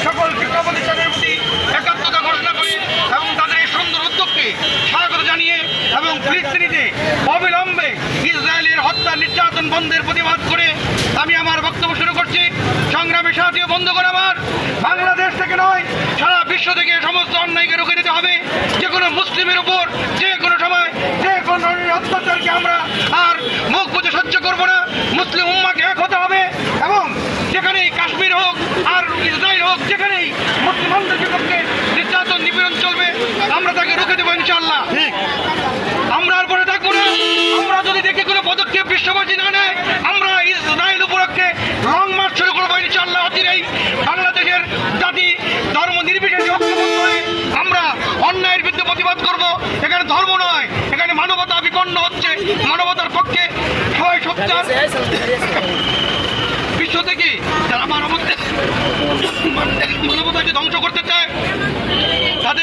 সকল শিক্ষা প্রতিষ্ঠানের প্রতি একাত্মতা ঘোষণা করে এবং তাদের এই সুন্দর উদ্যোগকে স্বাগত জানিয়ে এবং ফিলিস্তিনিতে অবিলম্বে ইসরায়েলের হত্যা নির্যাতন বন্ধের প্রতিবাদ করে আমি আমার বক্তব্য শুরু করছি। সংগ্রামী সাথী ও বন্ধুগণ আমার, বাংলাদেশ থেকে নয় সারা বিশ্ব থেকে সমস্ত অন্যায়কে রুখে দিতে হবে। যে কোনো মুসলিমের উপর যে কোনো সময় যে কোনো ধরনের অত্যাচারকে আমরা আর মুখ বুজে সহ্য করবো না। মুসলিম উম্মাকে এক হতে হবে এবং যেখানেই কাশ্মীর হোক আর ইসরায়েল হোক, যেখানেই মুসলমানদের বিপক্ষে নির্যাতন নিপীড়ন চলবে আমরা তাকে রুখে দেবো ইনশাআল্লাহ। আমরা আর পরে থাকবো না। আমরা যদি দেখি কোনো পদক্ষেপ বিশ্ববাসী না নেয়, আমরা ইসরায়েল উপলক্ষে লং মার্চ শুরু করবো ইনশাআল্লাহ। অচিরেই বাংলাদেশের জাতি ধর্ম নির্বিশেষে ঐক্যবদ্ধ হয়ে আমরা অন্যায়ের বিরুদ্ধে প্রতিবাদ করব। এখানে ধর্ম নয়, এখানে মানবতা বিপন্ন হচ্ছে। মানবতার পক্ষে সবাই সোচ্চার। বিশ্ব থেকে যারা মানবতাকে ধ্বংস করতে চায়